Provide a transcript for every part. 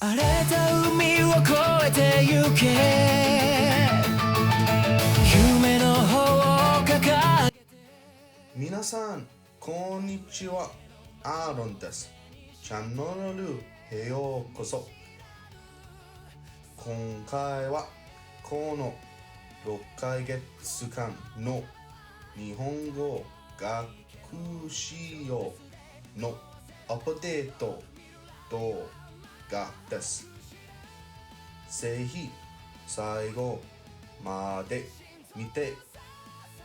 荒れた海を越えてゆけ夢の方を掲げて皆さんこんにちは、アーロンです。チャンネルへようこそ。今回はこの6ヶ月間の日本語学習用のアップデート動画です。ぜひ最後まで見て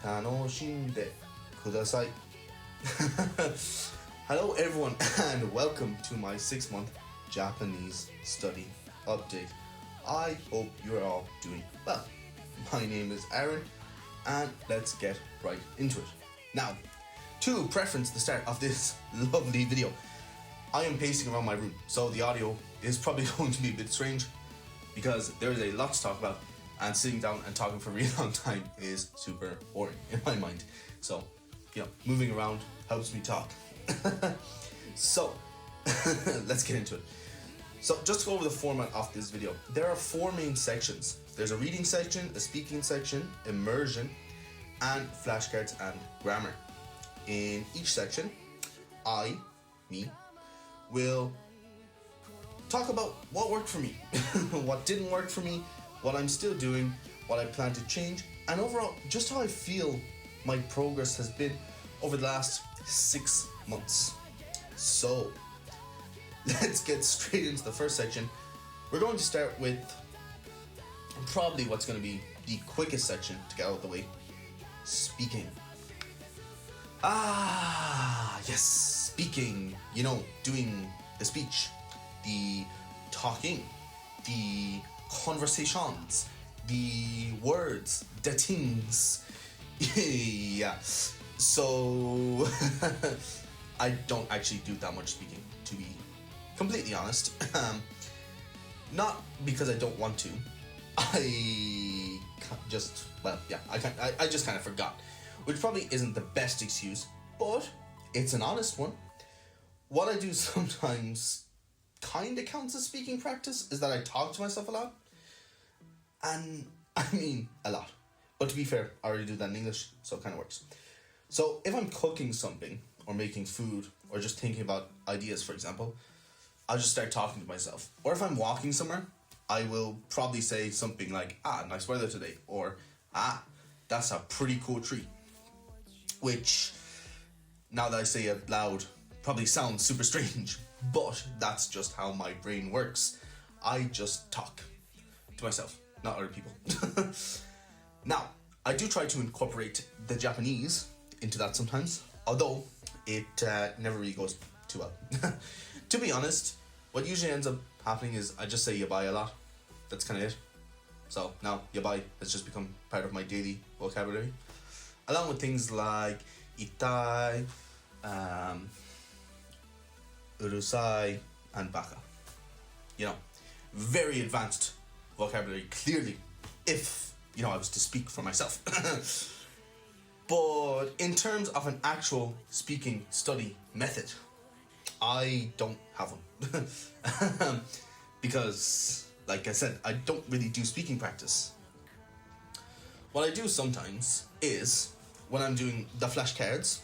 楽しんでください。Hello everyone and welcome to my 6-month Japanese study update. I hope you're all doing well. My name is Aaron and let's get right into it. Now, to preference the start of this lovely video, I am pacing around my room, so the audio is probably going to be a bit strange because there is a lot to talk about and sitting down and talking for a really long time is super boring in my mind. So, moving around helps me talk. So, let's get into it. So, just to go over the format of this video, there are 4 main sections. There's a reading section, a speaking section, immersion, and flashcards and grammar. In each section, me, will talk about what worked for me, what didn't work for me, what I'm still doing, what I plan to change, and overall, just how I feel my progress has been over the last 6 months. So, let's get straight into the first section. We're going to start with probably what's going to be the quickest section to get out of the way, speaking. Yes, speaking, doing the speech, the talking, the conversations, the words, the things. Yeah, so I don't actually do that much speaking, to be completely honest. Not because I don't want to. I just kind of forgot, which probably isn't the best excuse, but it's an honest one. What I do sometimes kind of counts as speaking practice is that I talk to myself a lot, and I mean a lot. But to be fair, I already do that in English, so it kind of works. So if I'm cooking something or making food or just thinking about ideas, for example, I'll just start talking to myself. Or if I'm walking somewhere, I will probably say something like, nice weather today, or that's a pretty cool tree. Which, now that I say it loud, probably sounds super strange, but that's just how my brain works. I just talk to myself, not other people. Now, I do try to incorporate the Japanese into that sometimes, although it never really goes too well. To be honest, what usually ends up happening is I just say yabai a lot. That's kind of it. So now yabai has just become part of my daily vocabulary, along with things like itai, urusai, and baka. Very advanced vocabulary, clearly, if I was to speak for myself. But in terms of an actual speaking study method, I don't have one. Because, like I said, I don't really do speaking practice. What I do sometimes is, when I'm doing the flashcards,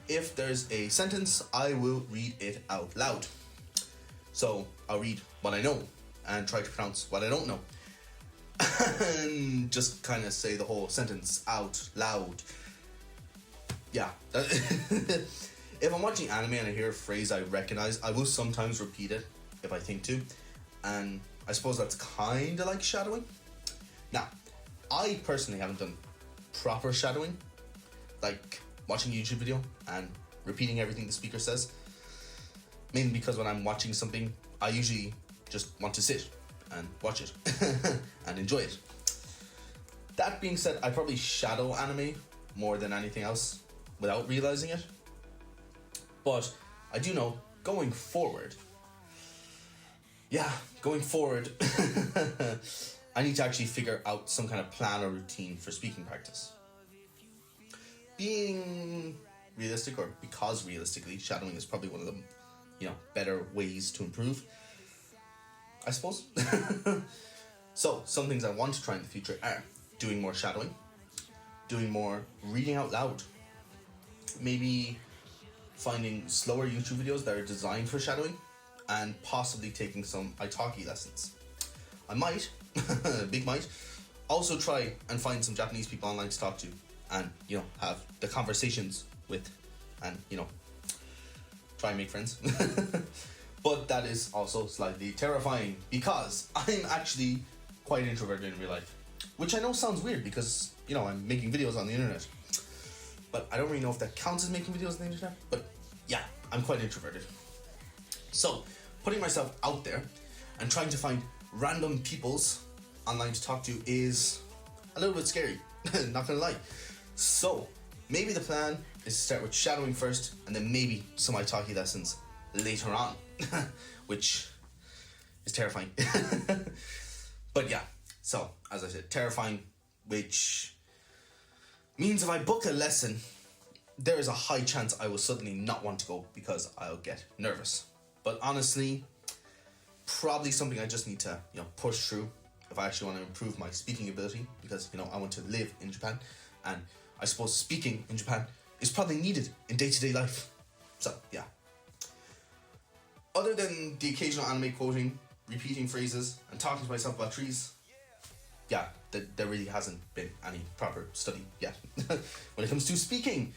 if there's a sentence, I will read it out loud. So I'll read what I know and try to pronounce what I don't know. And just kind of say the whole sentence out loud. Yeah. If I'm watching anime and I hear a phrase I recognize, I will sometimes repeat it if I think to. And I suppose that's kind of like shadowing. Now, I personally haven't done proper shadowing, like watching a YouTube video and repeating everything the speaker says. Mainly because when I'm watching something, I usually just want to sit and watch it and enjoy it. That being said, I probably shadow anime more than anything else without realizing it. But I do know going forward, I need to actually figure out some kind of plan or routine for speaking practice. Being realistic, or because realistically, shadowing is probably one of the better ways to improve. I suppose. So, some things I want to try in the future are doing more shadowing, doing more reading out loud, maybe finding slower YouTube videos that are designed for shadowing, and possibly taking some italki lessons. I might, big might, also try and find some Japanese people online to talk to and, have the conversations with and, try and make friends. But that is also slightly terrifying because I'm actually quite introverted in real life, which I know sounds weird because, I'm making videos on the internet. But I don't really know if that counts as making videos on the internet, but yeah, I'm quite introverted. So, putting myself out there and trying to find random peoples online to talk to is a little bit scary, not gonna lie. So, maybe the plan is to start with shadowing first and then maybe some italki lessons later on, which is terrifying. But yeah, so, as I said, terrifying, which means if I book a lesson, there is a high chance I will suddenly not want to go because I'll get nervous. But honestly, probably something I just need to, push through if I actually want to improve my speaking ability because, I want to live in Japan and I suppose speaking in Japan is probably needed in day-to-day life. So, yeah. Other than the occasional anime quoting, repeating phrases, and talking to myself about trees, yeah, there really hasn't been any proper study yet when it comes to speaking.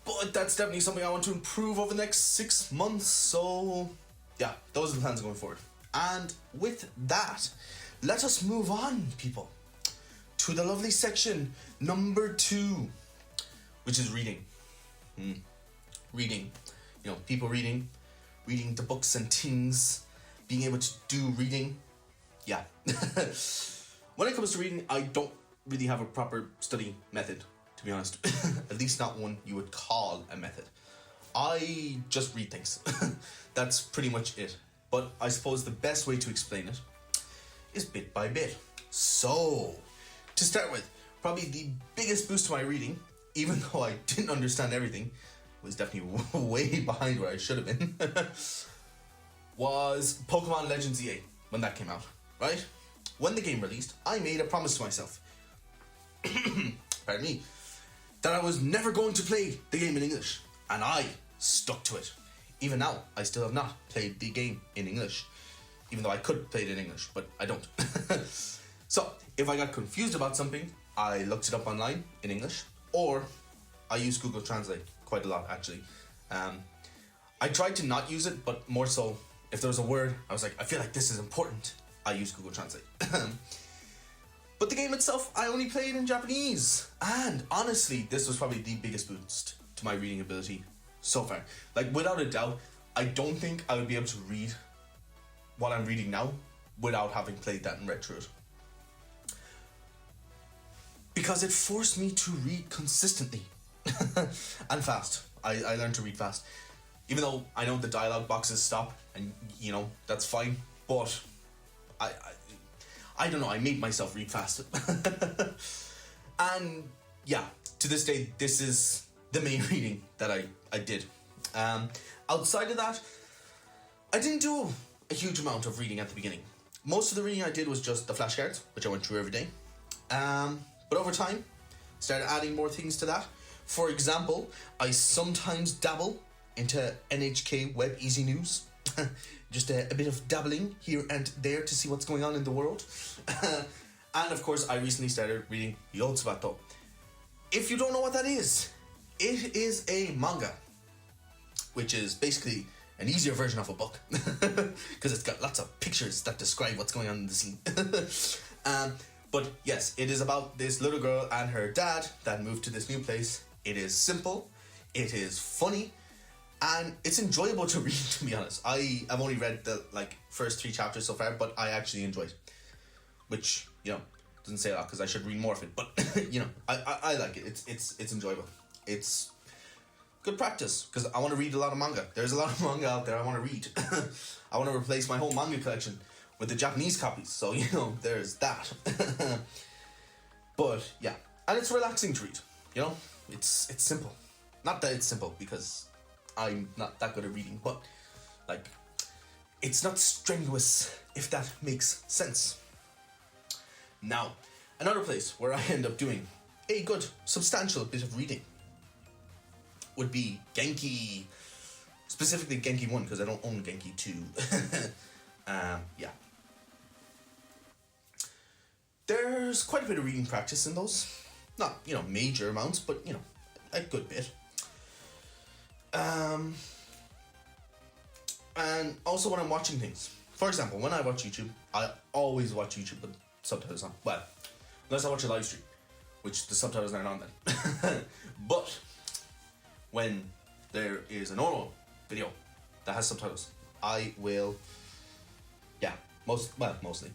But that's definitely something I want to improve over the next 6 months. So, yeah, those are the plans going forward. And with that, let us move on, people, to the lovely section number 2, which is reading. Reading. People reading the books and things, being able to do reading. Yeah. When it comes to reading, I don't really have a proper study method, to be honest. At least not one you would call a method. I just read things. That's pretty much it. But I suppose the best way to explain it is bit by bit. So, to start with, probably the biggest boost to my reading, even though I didn't understand everything, was definitely way behind where I should have been, was Pokemon Legends EA, when that came out, right? When the game released, I made a promise to myself, pardon me, that I was never going to play the game in English, and I stuck to it. Even now, I still have not played the game in English, even though I could play it in English, but I don't. So, if I got confused about something, I looked it up online in English, or I used Google Translate quite a lot, actually. I tried to not use it, but more so, if there was a word, I was like, I feel like this is important, I use Google Translate. But the game itself, I only played in Japanese. And honestly, this was probably the biggest boost to my reading ability so far. Like, without a doubt, I don't think I would be able to read what I'm reading now without having played that and read through it. Because it forced me to read consistently. And fast. I learned to read fast. Even though I know the dialogue boxes stop, and that's fine, but I don't know, I made myself read fast. And yeah, to this day, this is the main reading that I did. Outside of that, I didn't do a huge amount of reading at the beginning. Most of the reading I did was just the flashcards, which I went through every day. But over time, started adding more things to that. For example, I sometimes dabble into NHK Web Easy News. Just a bit of dabbling here and there to see what's going on in the world. And of course, I recently started reading Yotsubato. If you don't know what that is, it is a manga, which is basically an easier version of a book, because it's got lots of pictures that describe what's going on in the scene. But yes, it is about this little girl and her dad that moved to this new place. It is simple, it is funny, and it's enjoyable to read, to be honest. I have only read the first 3 chapters so far, but I actually enjoy it. Which, doesn't say a lot because I should read more of it, but I like it. It's enjoyable. It's good practice because I want to read a lot of manga. There's a lot of manga out there I want to read. I want to replace my whole manga collection with the Japanese copies, so there's that. But yeah, and it's relaxing to read. It's simple. Not that it's simple because I'm not that good at reading, but it's not strenuous, if that makes sense. Now, another place where I end up doing a good, substantial bit of reading would be Genki. Specifically Genki 1, because I don't own Genki 2. Yeah. There's quite a bit of reading practice in those. Not, major amounts, but, a good bit. And also when I'm watching things. For example, when I watch YouTube, I always watch YouTube with subtitles on. Well, unless I watch a live stream, which the subtitles aren't on then. But when there is a normal video that has subtitles, I will, mostly.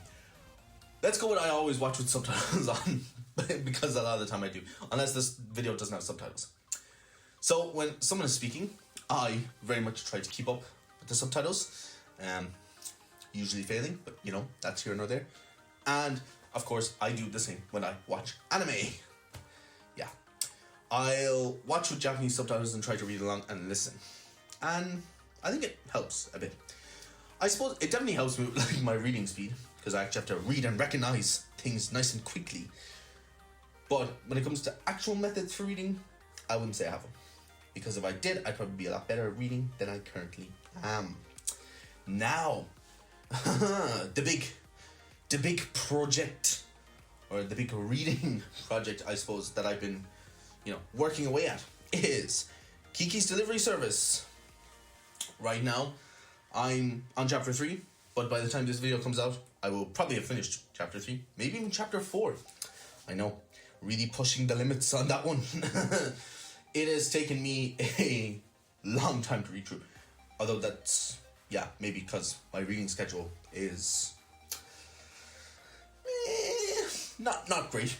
Let's go with I always watch with subtitles on, because a lot of the time I do, unless this video doesn't have subtitles. So when someone is speaking, I very much try to keep up with the subtitles, usually failing, but that's here nor there. And of course, I do the same when I watch anime. Yeah, I'll watch with Japanese subtitles and try to read along and listen, and I think it helps a bit. I suppose it definitely helps me with like my reading speed, because I actually have to read and recognize things nice and quickly. But when it comes to actual methods for reading, I wouldn't say I have them. Because if I did, I'd probably be a lot better at reading than I currently am. Now, the big project, or the big reading project, I suppose, that I've been, working away at is Kiki's delivery service. Right now, I'm on chapter 3, but by the time this video comes out, I will probably have finished chapter 3, maybe even chapter 4. I know, really pushing the limits on that one. It has taken me a long time to read through. Although that's, maybe because my reading schedule is not great,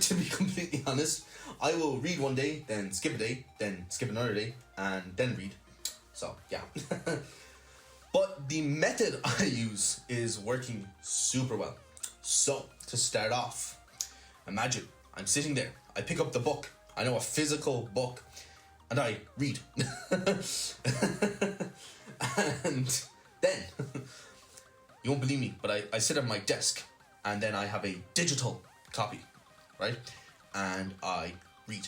to be completely honest. I will read one day, then skip a day, then skip another day, and then read. So, yeah. But the method I use is working super well. So, to start off, imagine I'm sitting there, I pick up the book, I know a physical book, and I read. And then, you won't believe me, but I sit at my desk, and then I have a digital copy, right? And I read.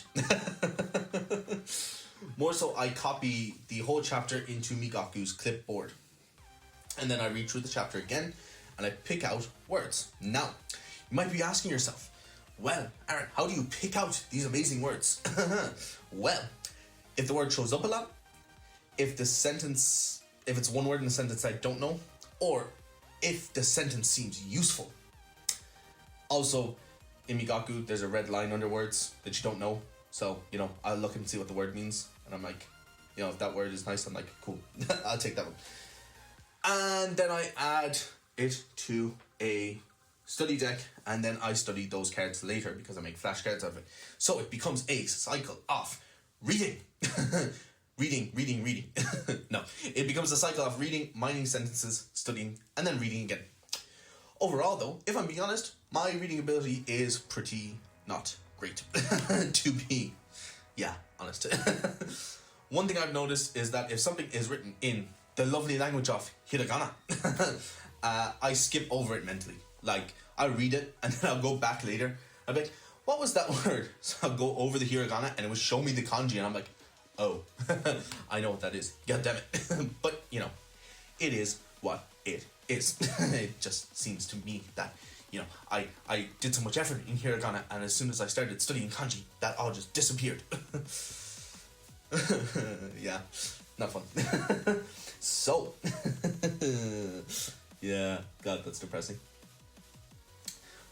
More so, I copy the whole chapter into Migaku's clipboard. And then I read through the chapter again, and I pick out words. Now, you might be asking yourself, well, Aaron, how do you pick out these amazing words? Well, if the word shows up a lot, if it's one word in the sentence I don't know, or if the sentence seems useful. Also, in Migaku, there's a red line under words that you don't know. So, I'll look and see what the word means. And I'm like, if that word is nice, I'm like, cool, I'll take that one. And then I add it to a study deck, and then I study those cards later because I make flashcards of it. So it becomes a cycle of reading. reading. No, it becomes a cycle of reading, mining sentences, studying, and then reading again. Overall, though, if I'm being honest, my reading ability is pretty not great, to be, honest. One thing I've noticed is that if something is written in the lovely language of hiragana, I skip over it mentally. Like, I'll read it, and then I'll go back later. I'll be like, what was that word? So I'll go over the hiragana, and it would show me the kanji, and I'm like, oh, I know what that is. God damn it. But, it is what it is. It just seems to me that, I did so much effort in hiragana, and as soon as I started studying kanji, that all just disappeared. Yeah, not fun. So, yeah, God, that's depressing.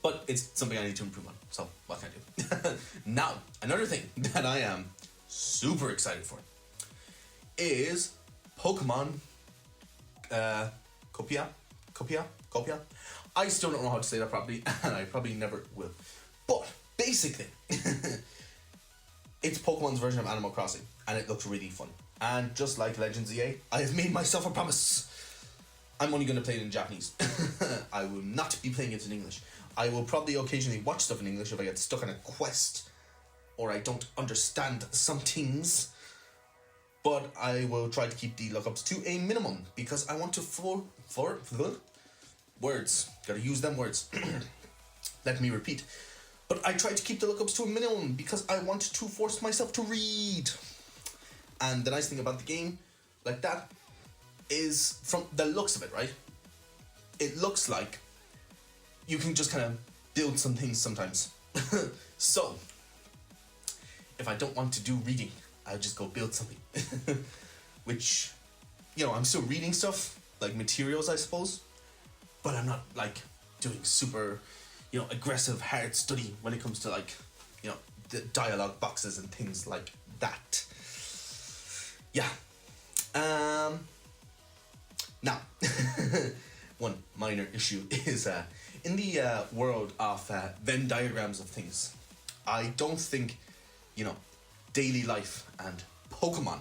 But it's something I need to improve on, so what can I do? Now, another thing that I am super excited for is Pokemon Copia. I still don't know how to say that properly, and I probably never will. But basically, it's Pokemon's version of Animal Crossing, and it looks really fun. And just like Legends EA, I have made myself a promise. I'm only going to play it in Japanese. I will not be playing it in English. I will probably occasionally watch stuff in English if I get stuck on a quest, or I don't understand some things. but I will try to keep the lookups to a minimum because I want to for words. Gotta use them words. Let me repeat. But I try to keep the lookups to a minimum because I want to force myself to read. And the nice thing about the game, like that, is from the looks of it, right? It looks like you can just kind of build some things sometimes. So, if I don't want to do reading, I'll just go build something. Which, I'm still reading stuff, like materials, I suppose. But I'm not, like, doing super, aggressive, hard study when it comes to, like, the dialogue boxes and things like that. Yeah. Now, one minor issue is in the world of Venn diagrams of things, I don't think, daily life and Pokemon,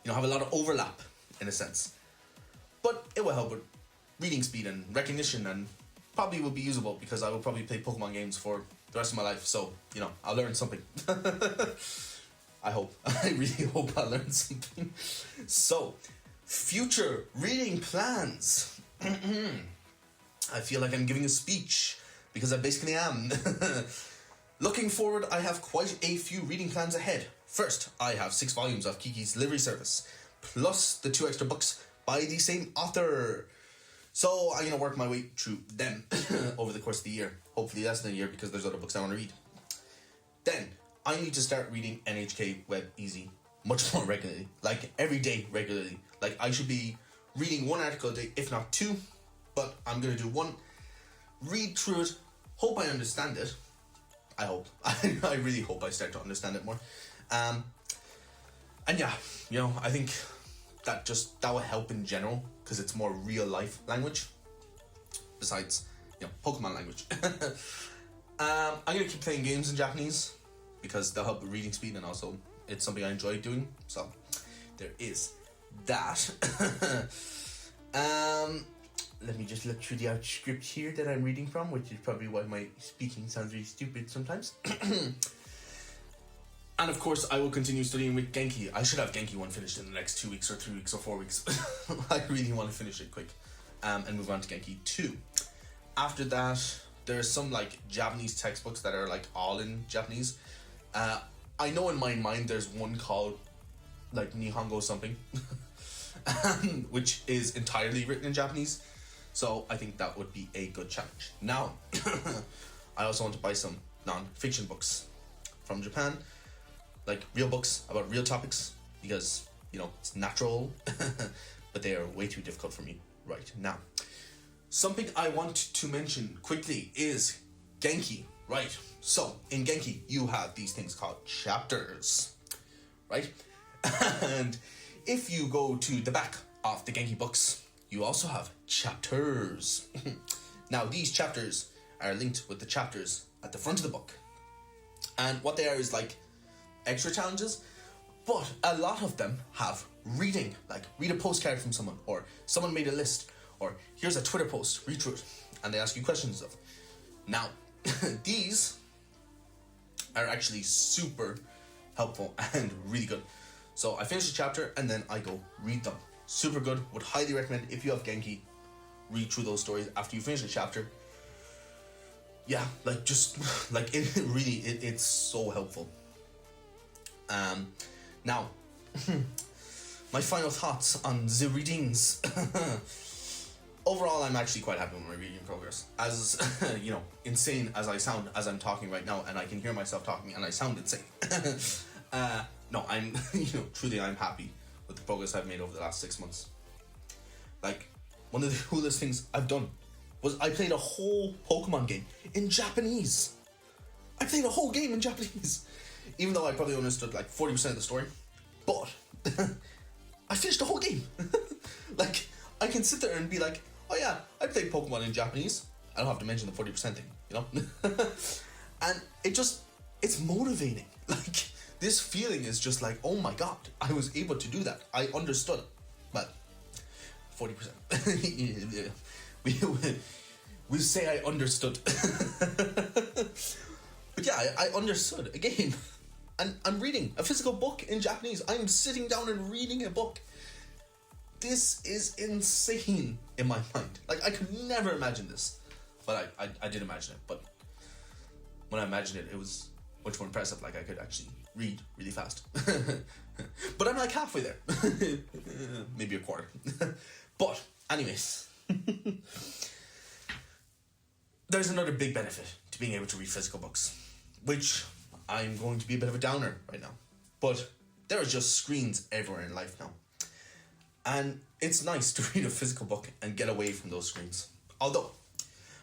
have a lot of overlap in a sense. But it will help with reading speed and recognition, and probably will be usable because I will probably play Pokemon games for the rest of my life. So, I'll learn something. I hope. I really hope I'll learn something. So, future reading plans. I feel like I'm giving a speech because I basically am. Looking forward, I have quite a few reading plans ahead. First, I have 6 volumes of Kiki's delivery service, plus the 2 extra books by the same author. So I'm going to work my way through them over the course of the year. Hopefully less than a year because there's other books I want to read. Then, I need to start reading NHK Web Easy much more regularly. Like, every day regularly. Like, I should be reading 1 article a day, if not 2. But I'm going to do 1, read through it, hope I understand it. I hope. I really hope I start to understand it more. And yeah, I think that will help in general because it's more real life language. Besides, Pokemon language. I'm going to keep playing games in Japanese because they'll help with reading speed, and also it's something I enjoy doing. So there is that. Let me just look through the script here that I'm reading from, which is probably why my speaking sounds really stupid sometimes. And of course, I will continue studying with Genki. I should have Genki 1 finished in the next 2 weeks or 3 weeks or 4 weeks. I really want to finish it quick and move on to Genki 2. After that, there's some like Japanese textbooks that are like all in Japanese. I know in my mind there's one called like Nihongo something, which is entirely written in Japanese. So I think that would be a good challenge. Now, I also want to buy some non-fiction books from Japan, like real books about real topics, because, it's natural, but they are way too difficult for me right now. Something I want to mention quickly is Genki, right? So, in Genki, you have these things called chapters, right? And if you go to the back of the Genki books, you also have chapters. Now, these chapters are linked with the chapters at the front of the book. And what they are is like extra challenges, but a lot of them have reading, like read a postcard from someone, or someone made a list, or here's a Twitter post, read through it, and they ask you questions of. Now, these are actually super helpful and really good. So I finish the chapter and then I go read them. Super good. Would highly recommend, if you have Genki, read through those stories after you finish the chapter. Yeah, like just like it's so helpful. Now, my final thoughts on the readings. Overall, I'm actually quite happy with my reading progress. As insane as I sound as I'm talking right now, and I can hear myself talking, and I sound insane. No, I'm truly I'm happy with the progress I've made over the last 6 months. Like, one of the coolest things I've done was I played a whole Pokemon game in Japanese. I played a whole game in Japanese, even though I probably understood like 40% of the story. But I finished the whole game. Like, I can sit there and be like, oh yeah, I played Pokemon in Japanese. I don't have to mention the 40% thing, And it's motivating. Like, this feeling is just like, oh my god, I was able to do that. I understood it. But 40%. We'll say I understood. But yeah, I understood a game. And I'm reading a physical book in Japanese. I'm sitting down and reading a book. This is insane in my mind. Like, I could never imagine this. But I did imagine it. But when I imagined it, it was much more impressive. Like, I could actually read really fast. But I'm like halfway there. Maybe a quarter. But, anyways. There's another big benefit to being able to read physical books, which I'm going to be a bit of a downer right now. But there are just screens everywhere in life now. And it's nice to read a physical book and get away from those screens. Although,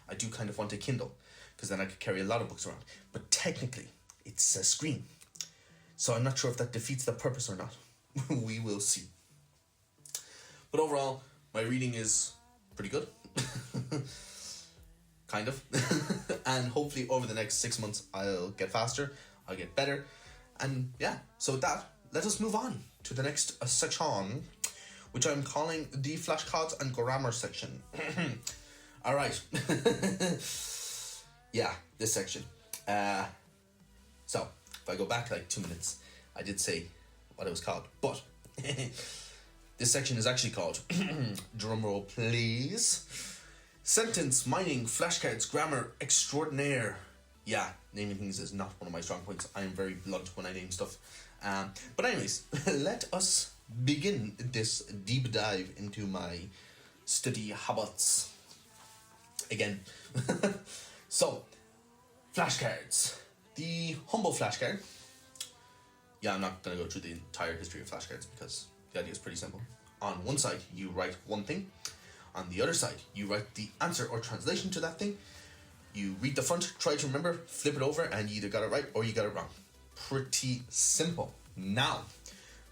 I do kind of want a Kindle, because then I could carry a lot of books around. But technically, it's a screen. So I'm not sure if that defeats the purpose or not. We will see. But overall, my reading is pretty good. Kind of. And hopefully over the next 6 months, I'll get faster, I'll get better. And yeah, so with that, let us move on to the next section, which I'm calling the Flashcards and Grammar section. Alright. Yeah, this section. So, if I go back like 2 minutes, I did say what it was called, but this section is actually called, drumroll please, Sentence Mining Flashcards Grammar Extraordinaire. Yeah, naming things is not one of my strong points. I am very blunt when I name stuff. But anyways, let us begin this deep dive into my study habits again. So, flashcards. The humble flashcard. Yeah, I'm not going to go through the entire history of flashcards because the idea is pretty simple. On one side, you write one thing. On the other side, you write the answer or translation to that thing. You read the front, try to remember, flip it over, and you either got it right or you got it wrong. Pretty simple. Now,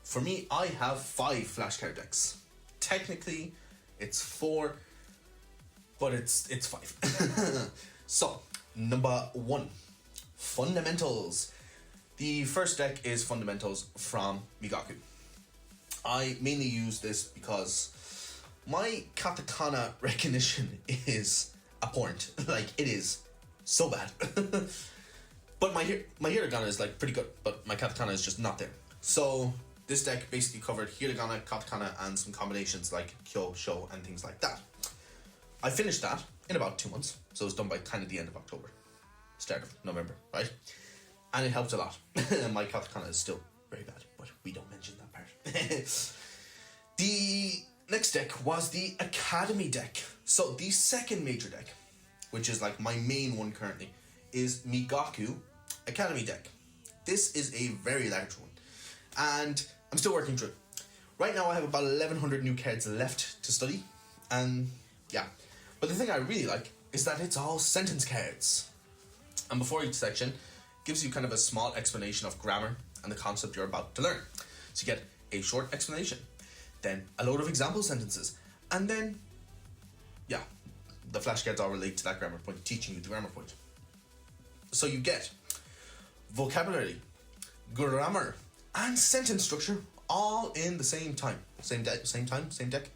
for me, I have 5 flashcard decks. Technically, it's 4, but it's 5. So, number 1, Fundamentals. The first deck is Fundamentals from Migaku. I mainly use this because my katakana recognition is abhorrent. Like, it is so bad. But my hiragana is like pretty good, but my katakana is just not there. So this deck basically covered hiragana, katakana, and some combinations like kyo, sho, and things like that. I finished that in about 2 months, so it was done by kind of the end of October, start of November, right? And it helped a lot. My katakana is still very bad, but we don't mention that part. The next deck was the Academy deck. So the second major deck, which is like my main one currently, is Migaku Academy deck. This is a very large one, and I'm still working through it. Right now I have about 1100 new cards left to study, and yeah. But the thing I really like is that it's all sentence cards. And before each section, gives you kind of a small explanation of grammar and the concept you're about to learn. So you get a short explanation, then a load of example sentences, and then, yeah, the flashcards all relate to that grammar point, teaching you the grammar point. So you get vocabulary, grammar, and sentence structure all in the same time. Same deck.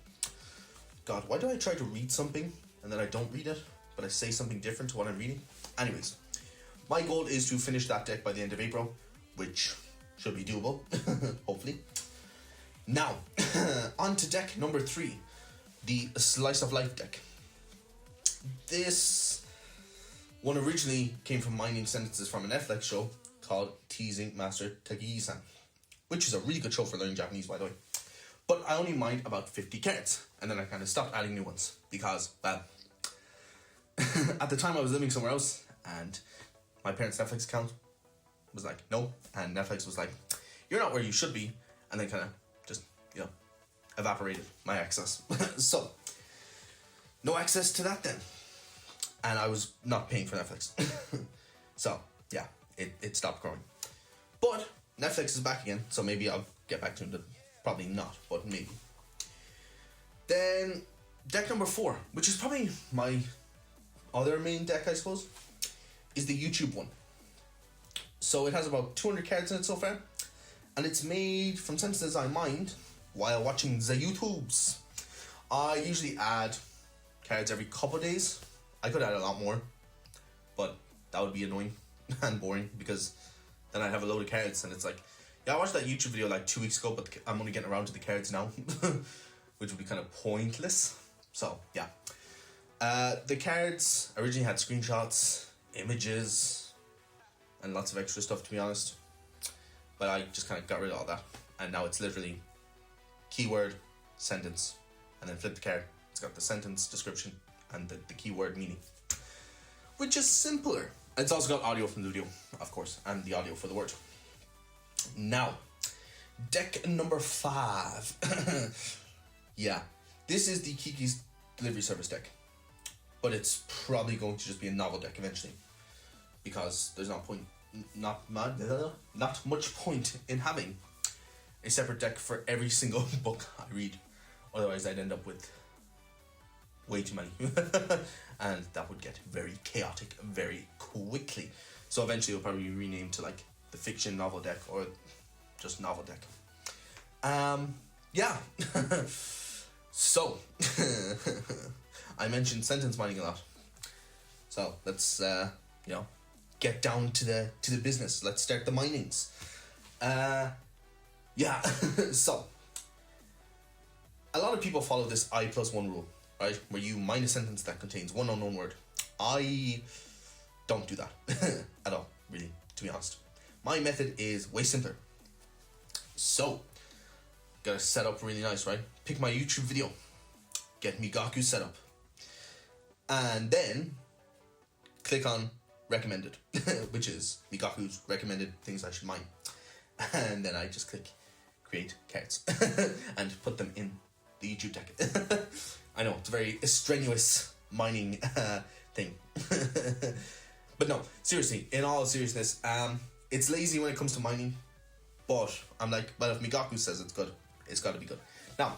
God, why do I try to read something and then I don't read it, but I say something different to what I'm reading? Anyways, my goal is to finish that deck by the end of April, which should be doable, hopefully. Now, on to deck number 3, the Slice of Life deck. This one originally came from mining sentences from a Netflix show called Teasing Master Takagi-san, which is a really good show for learning Japanese, by the way. But I only mined about 50 cards, and then I kind of stopped adding new ones because, well, at the time I was living somewhere else, and my parents' Netflix account was like, no, and Netflix was like, you're not where you should be, and then kind of just, evaporated my access. So, no access to that then. And I was not paying for Netflix. So, yeah, it stopped growing. But Netflix is back again, so maybe I'll get back to it. Probably not, but maybe. Then, deck number 4, which is probably my other main deck, I suppose, is the YouTube one. So it has about 200 cards in it so far, and it's made from sentences I mined while watching the YouTubes. I usually add cards every couple of days. I could add a lot more, but that would be annoying and boring because then I'd have a load of cards, and it's like, yeah, I watched that YouTube video like 2 weeks ago, but I'm only getting around to the cards now, which would be kind of pointless. So yeah, the cards originally had screenshots, images, and lots of extra stuff, to be honest, but I just kind of got rid of all that, and now it's literally keyword, sentence, and then flip the card. It's got the sentence description and the keyword meaning, which is simpler. It's also got audio from the video, of course, and the audio for the word. Now, deck number 5. Yeah, this is the Kiki's delivery service deck, but it's probably going to just be a novel deck eventually, because there's not much point in having a separate deck for every single book I read. Otherwise, I'd end up with way too many, and that would get very chaotic very quickly. So eventually it'll probably be renamed to like the fiction novel deck or just novel deck. Yeah. So I mentioned sentence mining a lot, so let's get down to the business. Let's start the minings. Yeah. So a lot of people follow this I+1 rule, right, where you mine a sentence that contains one unknown word. I don't do that at all, really, to be honest. My method is way simpler. So, gotta set up really nice, right? Pick my YouTube video, get Migaku set up, and then click on recommended, which is Migaku's recommended things I should mine. And then I just click create cards and put them in the YouTube deck. I know, it's a very strenuous mining thing. But no, seriously, in all seriousness, it's lazy when it comes to mining, but I'm like, well, if Migaku says it's good, it's got to be good. Now,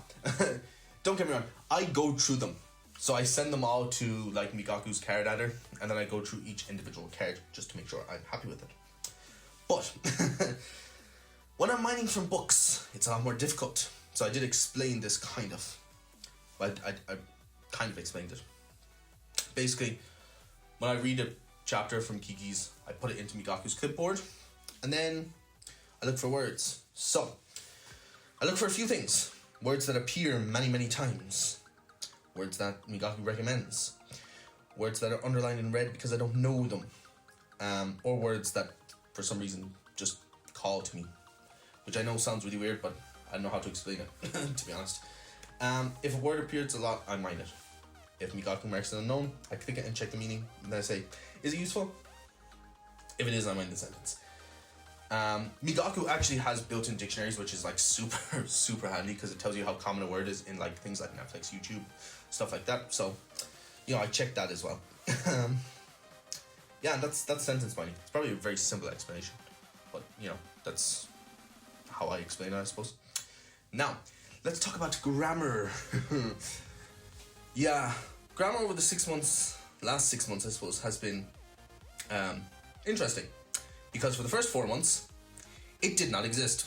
don't get me wrong, I go through them. So I send them all to like Migaku's card adder, and then I go through each individual card just to make sure I'm happy with it. But when I'm mining from books, it's a lot more difficult. So I did explain this kind of. But I kind of explained it. Basically, when I read a chapter from Kiki's, I put it into Migaku's clipboard, and then I look for words. So, I look for a few things. Words that appear many, many times. Words that Migaku recommends. Words that are underlined in red because I don't know them. Or words that, for some reason, just call to me. Which I know sounds really weird, but I don't know how to explain it, to be honest. If a word appears a lot, I mine it. If Migaku marks it unknown, I click it and check the meaning, and then I say, is it useful? If it is, I mine the sentence. Migaku actually has built-in dictionaries, which is like super, super handy because it tells you how common a word is in like things like Netflix, YouTube, stuff like that. So, I checked that as well. Yeah, that's sentence mining. It's probably a very simple explanation, but that's how I explain it, I suppose. Now, let's talk about grammar. Yeah, grammar over the last 6 months, I suppose, has been interesting. Because for the first 4 months, it did not exist.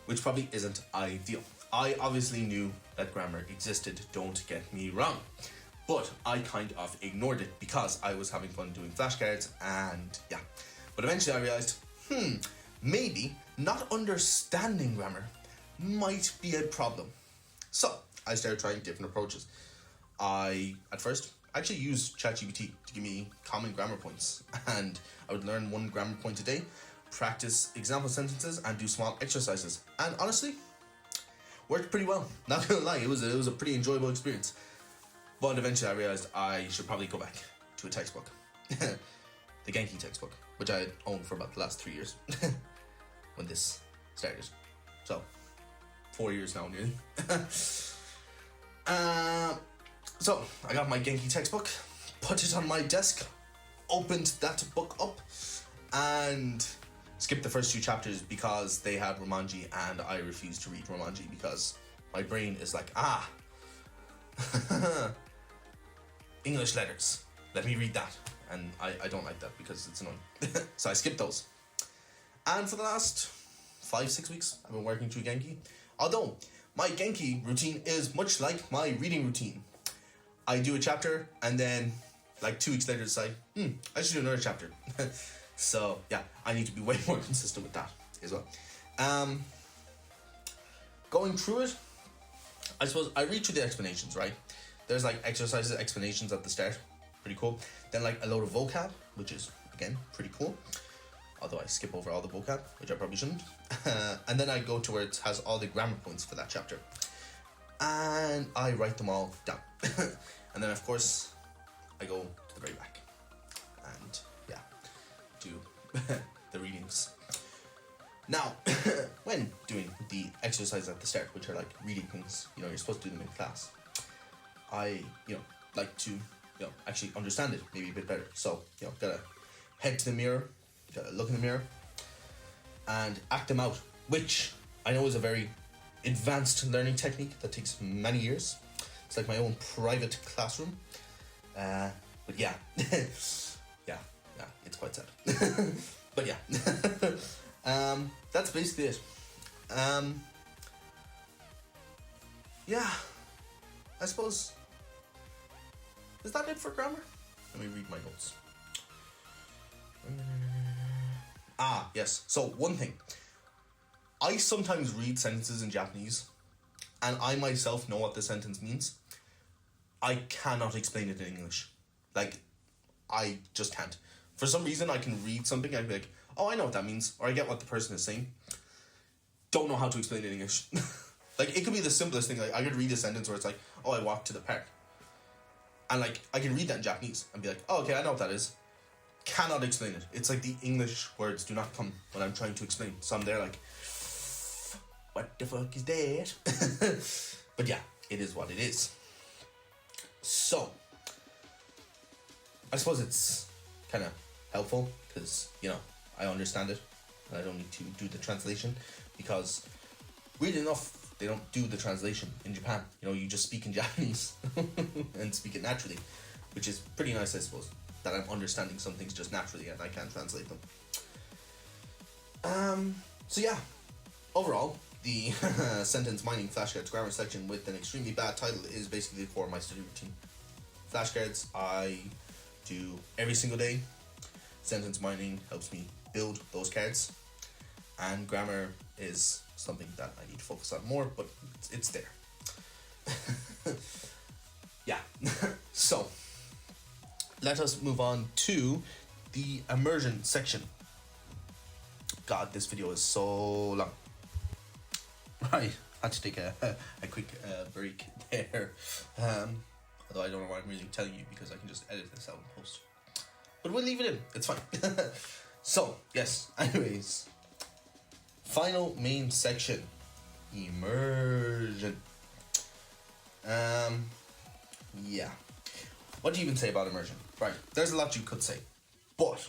Which probably isn't ideal. I obviously knew that grammar existed, don't get me wrong. But I kind of ignored it because I was having fun doing flashcards and yeah. But eventually I realized, maybe not understanding grammar might be a problem. So I started trying different approaches. I, at first, actually used JLPT to give me common grammar points, and I would learn 1 grammar point a day, practice example sentences, and do small exercises. And honestly, worked pretty well. Not gonna lie, it was a pretty enjoyable experience. But eventually I realized I should probably go back to a textbook. The Genki textbook, which I had owned for about the last 3 years when this started. So, 4 years now nearly. So, I got my Genki textbook, put it on my desk, opened that book up, and skipped the first 2 chapters because they had Romanji, and I refused to read Romanji because my brain is like, English letters, let me read that. And I don't like that because it's annoying. So I skipped those. And for the last 5-6 weeks, I've been working through Genki. Although, my Genki routine is much like my reading routine. I do a chapter, and then, like 2 weeks later, decide, I should do another chapter. So yeah, I need to be way more consistent with that as well. Going through it, I suppose I read through the explanations, right? There's like exercises, explanations at the start, pretty cool. Then like a load of vocab, which is again pretty cool. Although I skip over all the vocab, which I probably shouldn't. And then I go to where it has all the grammar points for that chapter. And I write them all down. And then of course, I go to the very back. And yeah, do the readings. Now, when doing the exercises at the start, which are like reading things, you know, you're supposed to do them in class, I, like to, actually understand it maybe a bit better. So, gotta head to the mirror, gotta look in the mirror, and act them out, which I know is a very advanced learning technique that takes many years. It's like my own private classroom. But yeah, yeah, it's quite sad. But yeah, that's basically it. Yeah, I suppose, is that it for grammar? Let me read my notes. Yes, so one thing. I sometimes read sentences in Japanese, and I myself know what the sentence means. I cannot explain it in English. Like, I just can't. For some reason, I can read something and be like, oh, I know what that means, or I get what the person is saying. Don't know how to explain it in English. Like, it could be the simplest thing. Like, I could read a sentence where it's like, oh, I walked to the park. And, like, I can read that in Japanese and be like, oh, okay, I know what that is. Cannot explain it. It's like the English words do not come when I'm trying to explain. So I'm there like, what the fuck is that? But yeah, it is what it is. So, I suppose it's kind of helpful because, I understand it and I don't need to do the translation because, weirdly enough, they don't do the translation in Japan. You just speak in Japanese and speak it naturally, which is pretty nice, I suppose, that I'm understanding some things just naturally and I can't translate them. So yeah, overall, the sentence mining flashcards grammar section with an extremely bad title is basically the core of my study routine. Flashcards I do every single day. Sentence mining helps me build those cards, and grammar is something that I need to focus on more, but it's there. Yeah. So let us move on to the immersion section. God, this video is so long. Right, I had to take a quick break there. Although I don't know why I'm really telling you because I can just edit this out and post. But we'll leave it in, it's fine. So, yes, anyways. Final main section. Immersion. Yeah. What do you even say about immersion? Right, there's a lot you could say. But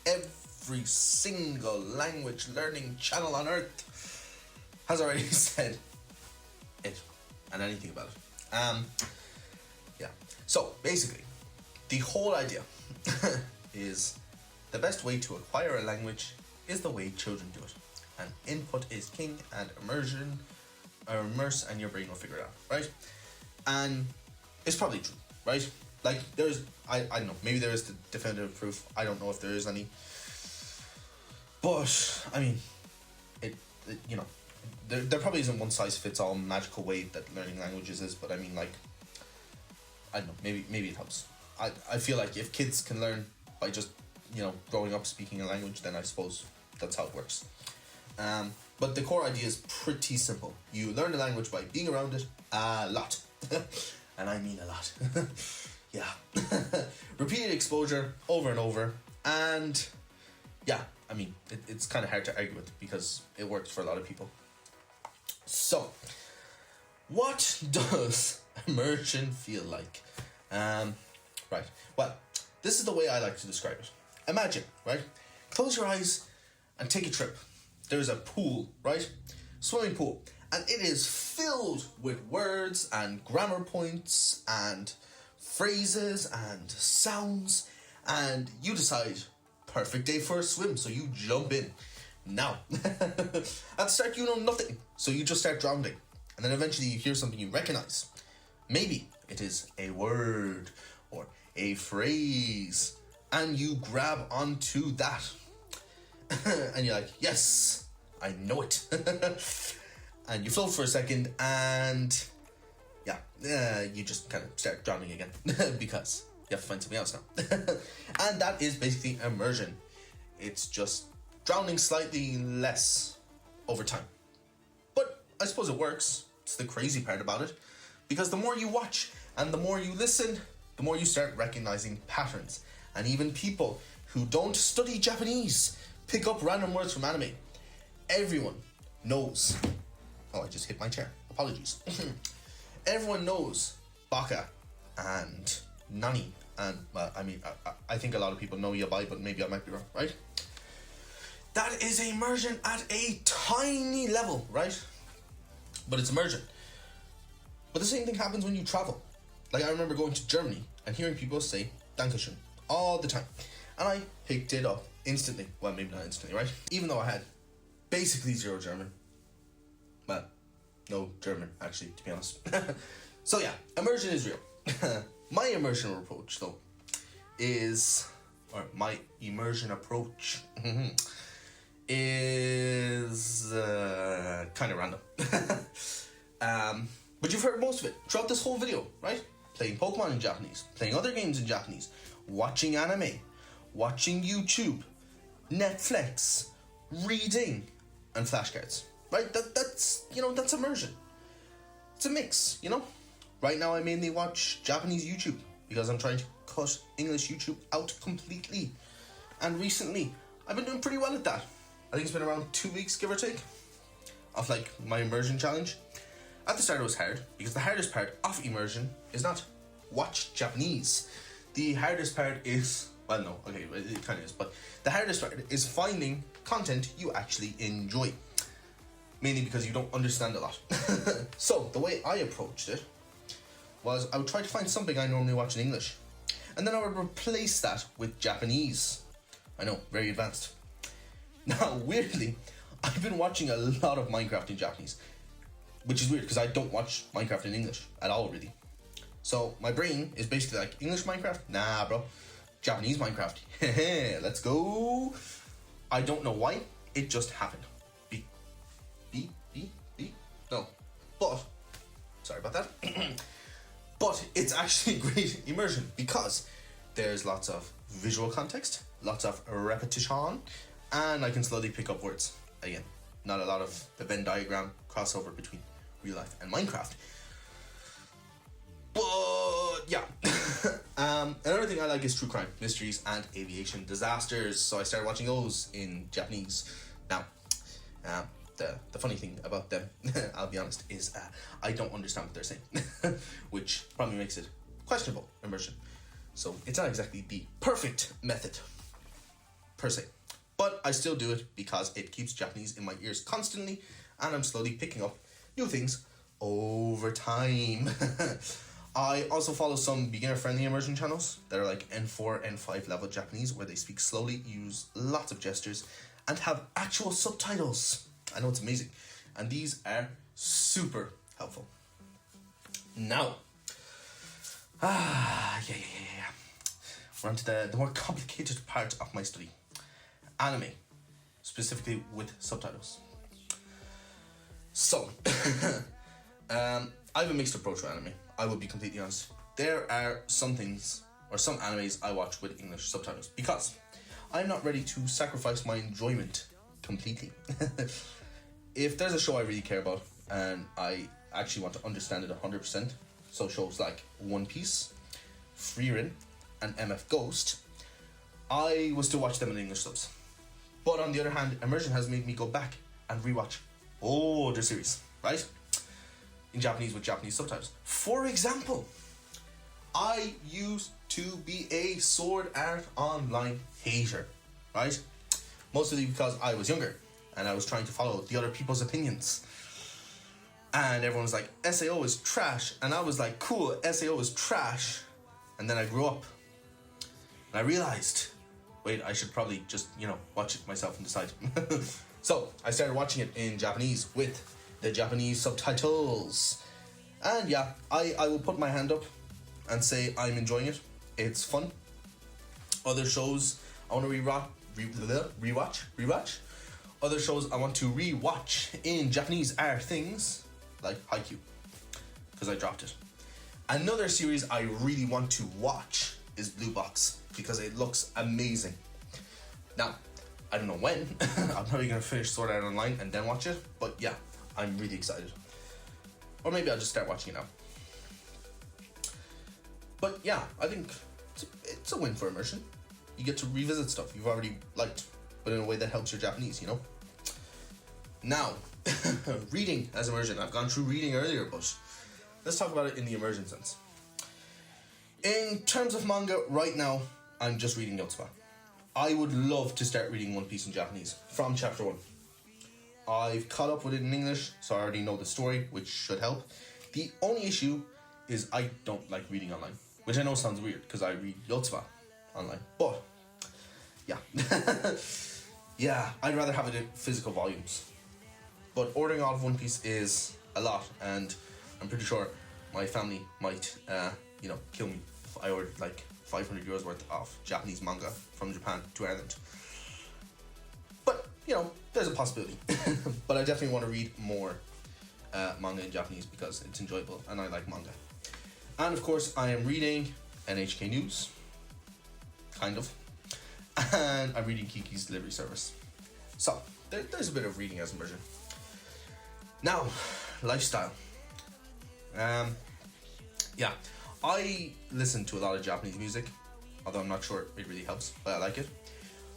every single language learning channel on earth has already said it and anything about it. Yeah. So basically, the whole idea is the best way to acquire a language is the way children do it. And input is king, and immerse, and your brain will figure it out, right? And it's probably true, right? Like there's, I don't know, maybe there is the definitive proof. I don't know if there is any. But I mean, it there probably isn't one size fits all magical way that learning languages is. But I mean, like, I don't know, maybe it helps. I feel like if kids can learn by just growing up speaking a language, then I suppose that's how it works. But the core idea is pretty simple. You learn a language by being around it a lot. And I mean a lot. Yeah. Repeated exposure over and over. And yeah, I mean, it's kind of hard to argue with because it works for a lot of people. So, what does immersion feel like? Right. Well, this is the way I like to describe it. Imagine, right? Close your eyes and take a trip. There's a pool, right? Swimming pool. And it is filled with words and grammar points and phrases and sounds. And you decide, perfect day for a swim, so you jump in. Now, at the start you know nothing, so you just start drowning. And then eventually you hear something you recognize. Maybe it is a word or a phrase. and you grab onto that. And you're like, yes, I know it. And you float for a second, and you just kind of start drowning again because you have to find something else now. And that is basically immersion. It's just drowning slightly less over time. But I suppose it works. It's the crazy part about it. Because the more you watch and the more you listen, the more you start recognizing patterns. And even people who don't study Japanese pick up random words from anime. Everyone knows. Oh, I just hit my chair. Apologies. Everyone knows Baka and Nani. And, well, I mean, I think a lot of people know Yabai, but maybe I might be wrong, right? That is immersion at a tiny level, right? But it's immersion. But the same thing happens when you travel. Like, I remember going to Germany and hearing people say Dankeschön all the time. And I picked it up instantly. Well, maybe not instantly, right? Even though I had basically zero German. Well, no German, actually, to be honest. So yeah, immersion is real. My immersion approach, though, my immersion approach is kind of random. But you've heard most of it throughout this whole video, right? Playing Pokemon in Japanese, playing other games in Japanese, watching anime, watching YouTube, Netflix, reading, and flashcards, right? That's immersion. It's a mix, you know? Right now I mainly watch Japanese YouTube because I'm trying to cut English YouTube out completely. And recently, I've been doing pretty well at that. I think it's been around 2 weeks, give or take, of like my immersion challenge. At the start it was hard, because the hardest part of immersion is not watch Japanese. The hardest part is, well no, okay, it kind of is, but the hardest part is finding content you actually enjoy. Mainly because you don't understand a lot. So, the way I approached it was I would try to find something I normally watch in English. And then I would replace that with Japanese. I know, very advanced. Now, weirdly, I've been watching a lot of Minecraft in Japanese. Which is weird, because I don't watch Minecraft in English at all, really. So, my brain is basically like, English Minecraft? Nah, bro. Japanese Minecraft. Hehe, let's go. I don't know why. It just happened. No. But, sorry about that. But it's actually great immersion because there's lots of visual context, lots of repetition, and I can slowly pick up words. Again, not a lot of the Venn diagram crossover between real life and Minecraft. But yeah. Another thing I like is true crime, mysteries, and aviation disasters. So I started watching those in Japanese. Now, the funny thing about them, I'll be honest, is I don't understand what they're saying, which probably makes it questionable immersion. So it's not exactly the perfect method, per se. But I still do it because it keeps Japanese in my ears constantly, and I'm slowly picking up new things over time. I also follow some beginner-friendly immersion channels that are like N4, N5 level Japanese, where they speak slowly, use lots of gestures, and have actual subtitles. I know, it's amazing. And these are super helpful. Now, yeah. We're on to the more complicated part of my study. Anime, specifically with subtitles. So, I have a mixed approach to anime. I will be completely honest. There are some things, or some animes I watch with English subtitles, because I'm not ready to sacrifice my enjoyment completely. If there's a show I really care about, and I actually want to understand it 100%, so shows like One Piece, Frieren, and MF Ghost, I will still watch them in English subs. But on the other hand, immersion has made me go back and rewatch older series, right? In Japanese with Japanese subtitles. For example, I used to be a Sword Art Online hater, right? Mostly because I was younger and I was trying to follow the other people's opinions. And everyone was like, SAO is trash. And I was like, cool, SAO is trash. And then I grew up. And I realized, wait, I should probably just, watch it myself and decide. So, I started watching it in Japanese with the Japanese subtitles. And yeah, I will put my hand up and say I'm enjoying it. It's fun. Other shows I want to rewatch. Other shows I want to rewatch in Japanese are things like Haikyuu, because I dropped it. Another series I really want to watch is Blue Box, because it looks amazing. Now, I don't know when. I'm probably going to finish Sword Art Online and then watch it, but yeah, I'm really excited. Or maybe I'll just start watching it now. But yeah, I think it's a win for Immersion. You get to revisit stuff you've already liked, but in a way that helps your Japanese, you know? Now, reading as Immersion. I've gone through reading earlier, but let's talk about it in the Immersion sense. In terms of manga, right now, I'm just reading Yotsuba. I would love to start reading One Piece in Japanese from chapter 1. I've caught up with it in English, so I already know the story, which should help. The only issue is I don't like reading online, which I know sounds weird, because I read Yotsuba online, but yeah. Yeah, I'd rather have it in physical volumes. But ordering all of One Piece is a lot, and I'm pretty sure my family might, kill me if I ordered like 500 euros worth of Japanese manga from Japan to Ireland. But, there's a possibility. But I definitely want to read more manga in Japanese because it's enjoyable and I like manga. And of course, I am reading NHK News, kind of, and I'm reading Kiki's Delivery Service. So, there's a bit of reading as Immersion. Now, lifestyle. Yeah, I listen to a lot of Japanese music, although I'm not sure it really helps, but I like it.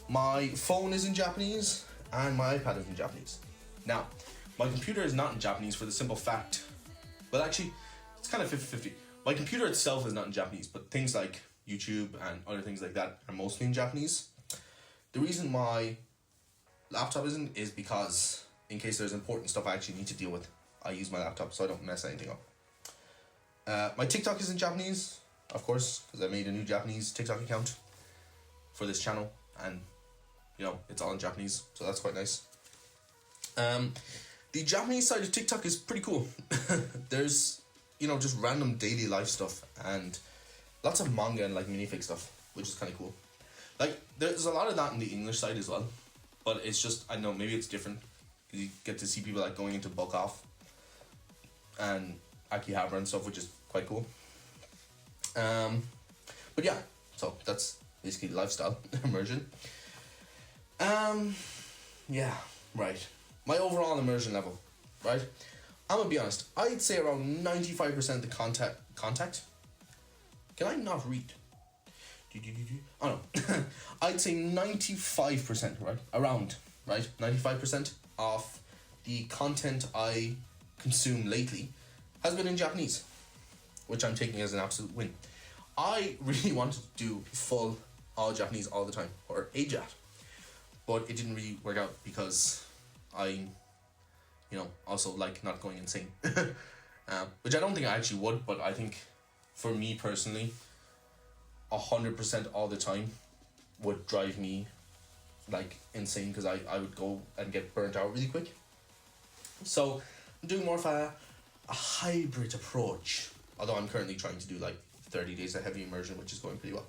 My phone is in Japanese, and my iPad is in Japanese. Now, my computer is not in Japanese for the simple fact, well actually, it's kind of 50-50. My computer itself is not in Japanese, but things like YouTube and other things like that are mostly in Japanese. The reason my laptop isn't is because in case there's important stuff I actually need to deal with, I use my laptop so I don't mess anything up. My TikTok is in Japanese, of course, because I made a new Japanese TikTok account for this channel, and it's all in Japanese, so that's quite nice. The Japanese side of TikTok is pretty cool. There's just random daily life stuff and lots of manga and like minifig stuff, which is kind of cool. Like there's a lot of that in the English side as well, but it's just, I don't know, maybe it's different because you get to see people like going into bulk off and Akihabara and stuff, which is quite cool. But yeah, so that's basically lifestyle Immersion. Yeah, right. My overall immersion level, right? I'm gonna be honest. I'd say around 95% of the contact. Can I not read? Oh no. I'd say 95%, right? Around, right? 95% of the content I consume lately has been in Japanese, which I'm taking as an absolute win. I really wanted to do full all Japanese all the time, or AJATT, but it didn't really work out because I, also like not going insane. Which I don't think I actually would, but I think for me personally, 100% all the time would drive me like insane because I would go and get burnt out really quick. So I'm doing more of a hybrid approach, although I'm currently trying to do like 30 days of heavy immersion, which is going pretty well.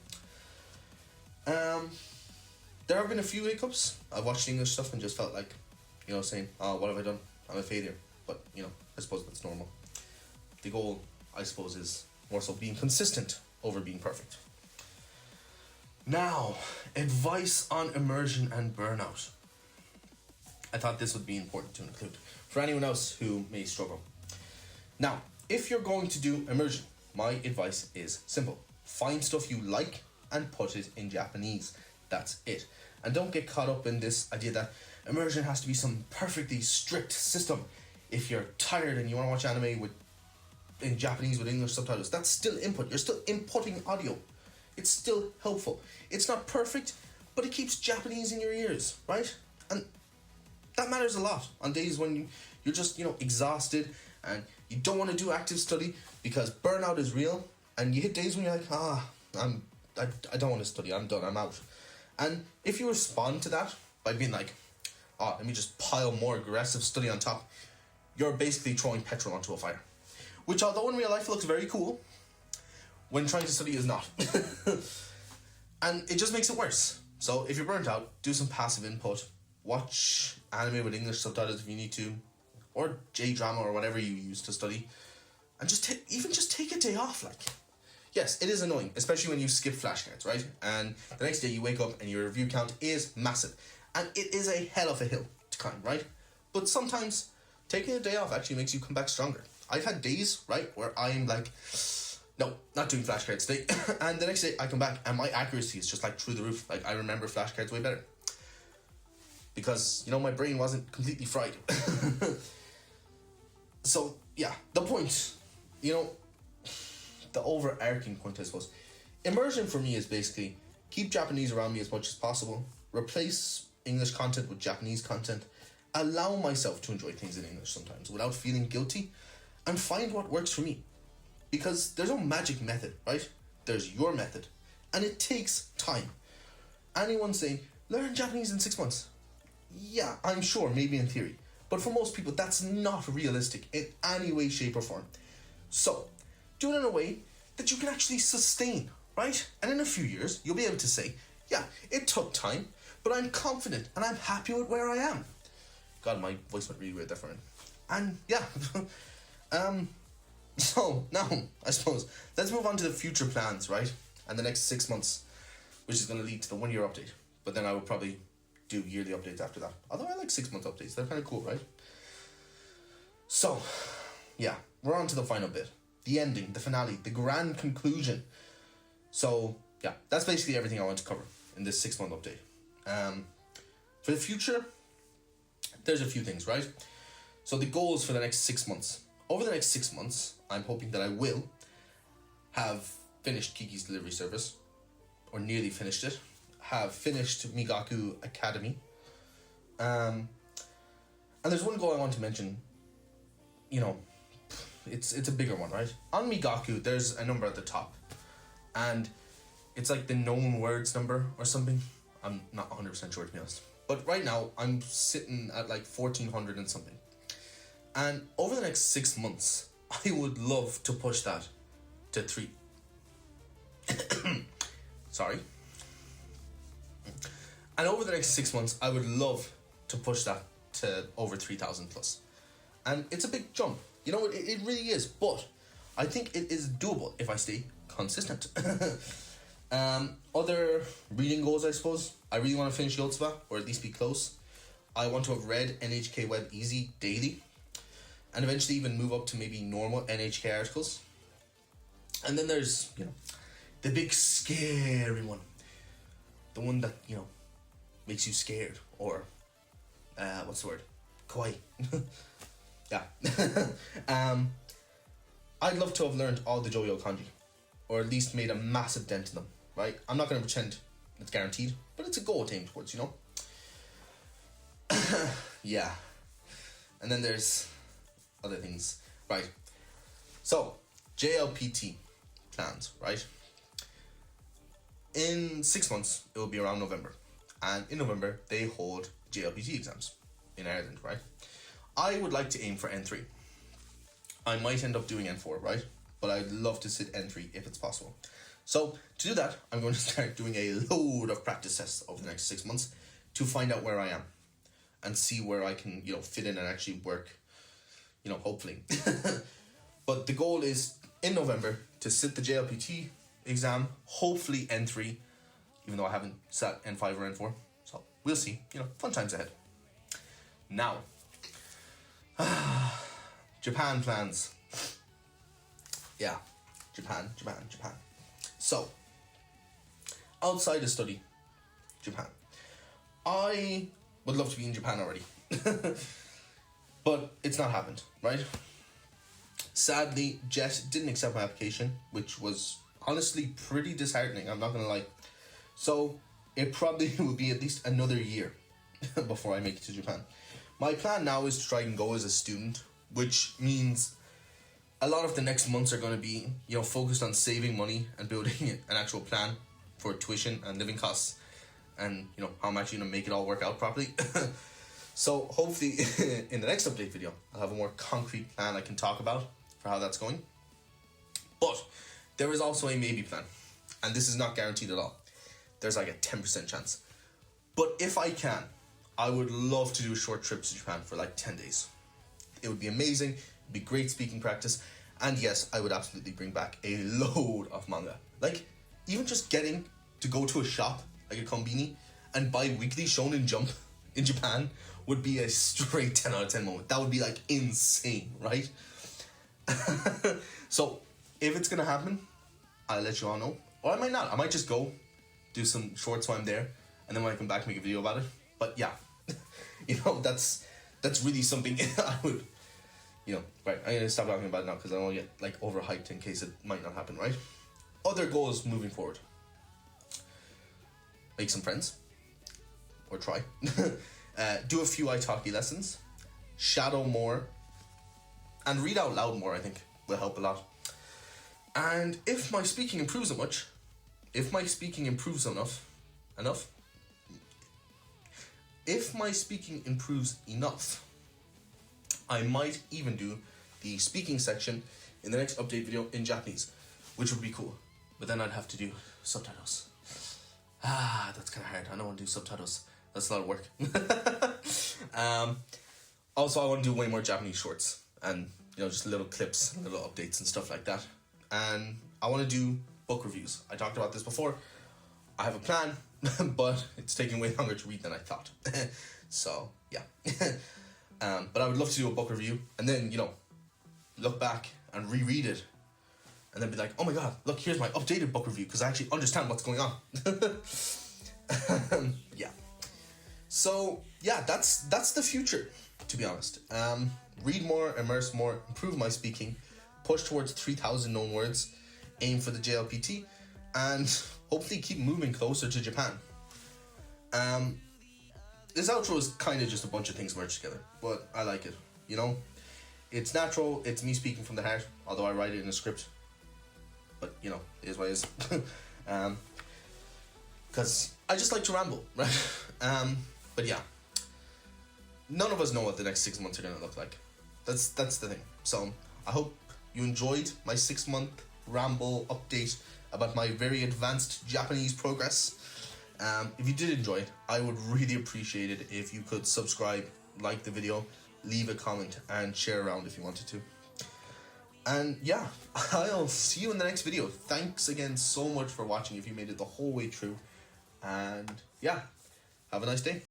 There have been a few hiccups. I've watched English stuff and just felt like, saying, oh, what have I done? I'm a failure. But, I suppose that's normal. The goal, I suppose, is more so being consistent over being perfect. Now, advice on immersion and burnout. I thought this would be important to include for anyone else who may struggle. Now, if you're going to do immersion, my advice is simple. Find stuff you like and put it in Japanese. That's it. And don't get caught up in this idea that immersion has to be some perfectly strict system. If you're tired and you want to watch anime in Japanese with English subtitles, that's still input. You're still inputting audio. It's still helpful. It's not perfect, but it keeps Japanese in your ears, right? And that matters a lot on days when you're just, exhausted and you don't want to do active study because burnout is real, and you hit days when you're like, I don't want to study, I'm done, I'm out. And if you respond to that by being like, let me just pile more aggressive study on top, you're basically throwing petrol onto a fire. Which, although in real life looks very cool, when trying to study is not. And it just makes it worse. So if you're burnt out, do some passive input. Watch anime with English subtitles if you need to, or J-drama or whatever you use to study, and just take a day off. Like, yes, it is annoying, especially when you skip flashcards, right? And the next day you wake up and your review count is massive, and it is a hell of a hill to climb, right? But sometimes taking a day off actually makes you come back stronger. I've had days, right, where I'm like, no, not doing flashcards today, and the next day I come back and my accuracy is just like through the roof. Like, I remember flashcards way better because, you know, my brain wasn't completely fried. So yeah, the point, you know, the overarching point, I suppose, immersion for me is basically keep Japanese around me as much as possible, replace English content with Japanese content, allow myself to enjoy things in English sometimes without feeling guilty, and find what works for me. Because there's no magic method, right? There's your method, and it takes time. Anyone saying, learn Japanese in 6 months. Yeah, I'm sure, maybe in theory. But for most people, that's not realistic in any way, shape, or form. So, do it in a way that you can actually sustain, right? And in a few years, you'll be able to say, yeah, it took time, but I'm confident and I'm happy with where I am. God, my voice went really weird there for a minute. And yeah, so now, I suppose, let's move on to the future plans, right? And the next 6 months, which is going to lead to the 1 year update. But then I will probably do yearly updates after that. Although I like 6 month updates, they're kind of cool, right? So, yeah, we're on to the final bit. The ending, the finale, the grand conclusion. So, yeah, that's basically everything I want to cover in this 6 month update. For the future, there's a few things, right? So the goals for the next 6 months. Over the next 6 months, I'm hoping that I will have finished Kiki's delivery service, or nearly finished it, have finished Migaku Academy. And there's one goal I want to mention, you know, it's a bigger one, right? On Migaku, there's a number at the top, and it's like the known words number or something. I'm not 100% sure, to be honest. But right now, I'm sitting at like 1,400 and something. And over the next 6 months, I would love to push that to 3. Sorry. And over the next 6 months, I would love to push that to over 3,000 plus. And it's a big jump. You know, it really is. But I think it is doable if I stay consistent. Other reading goals, I suppose. I really want to finish Yotsuba, or at least be close. I want to have read NHK Web Easy daily, and eventually even move up to maybe normal NHK articles. And then there's, you know, the big scary one. The one that, you know, makes you scared, or, what's the word? Kawaii. Yeah. I'd love to have learned all the Joyo kanji, or at least made a massive dent in them, right? I'm not going to pretend it's guaranteed, but it's a goal to aim towards, you know? Yeah. And then there's other things, right? So, JLPT plans, right? In 6 months, it will be around November. And in November, they hold JLPT exams in Ireland, right? I would like to aim for N3. I might end up doing N4, right? But I'd love to sit N3 if it's possible. So, to do that, I'm going to start doing a load of practice tests over the next 6 months to find out where I am and see where I can, you know, fit in and actually work, you know, hopefully. But the goal is, in November, to sit the JLPT exam, hopefully N3, even though I haven't sat N5 or N4. So, we'll see. You know, fun times ahead. Now, Japan plans. Yeah, Japan. So, outside of study, Japan. I would love to be in Japan already. But it's not happened, right? Sadly, JET didn't accept my application, which was honestly pretty disheartening, I'm not gonna lie. So, it probably will be at least another year before I make it to Japan. My plan now is to try and go as a student, which means a lot of the next months are going to be, you know, focused on saving money and building an actual plan for tuition and living costs, and, you know, how I'm actually going to make it all work out properly. So hopefully in the next update video, I'll have a more concrete plan I can talk about for how that's going. But there is also a maybe plan, and this is not guaranteed at all. there's like a 10% chance. But if I can, I would love to do a short trip to Japan for like 10 days. It would be amazing. It'd be great speaking practice. And yes, I would absolutely bring back a load of manga. Like, even just getting to go to a shop, like a konbini, and buy weekly Shonen Jump in Japan would be a straight 10 out of 10 moment. That would be like insane, right? So, if it's gonna happen, I'll let you all know. Or I might not. I might just go, do some shorts while I'm there, and then when I come back, make a video about it. But yeah, you know, that's really something I would, you know, right, I'm gonna stop talking about it now because I don't want to get like overhyped in case it might not happen, right? Other goals moving forward. Make some friends. Or try. Do a few italki lessons. Shadow more. And read out loud more, I think, will help a lot. And if my speaking improves enough, if my speaking improves enough, I might even do the speaking section in the next update video in Japanese, which would be cool. But then I'd have to do subtitles. That's kind of hard. I don't want to do subtitles. That's a lot of work. Also, I want to do way more Japanese shorts and, you know, just little clips, little updates and stuff like that. And I want to do book reviews. I talked about this before. I have a plan, but it's taking way longer to read than I thought. So, yeah. But I would love to do a book review and then, you know, look back and reread it and then be like, oh my god, look, here's my updated book review because I actually understand what's going on. Yeah. So, yeah, that's the future, to be honest. Read more, immerse more, improve my speaking, push towards 3,000 known words, aim for the JLPT, and hopefully keep moving closer to Japan. This outro is kind of just a bunch of things merged together, but I like it, you know? It's natural, it's me speaking from the heart, although I write it in a script. But, you know, it is what it is. Because I just like to ramble, right? But yeah, none of us know what the next 6 months are going to look like. That's the thing. So I hope you enjoyed my 6-month ramble update about my very advanced Japanese progress. If you did enjoy it, I would really appreciate it if you could subscribe, like the video, leave a comment, and share around if you wanted to. And yeah, I'll see you in the next video. Thanks again so much for watching if you made it the whole way through. And yeah, have a nice day.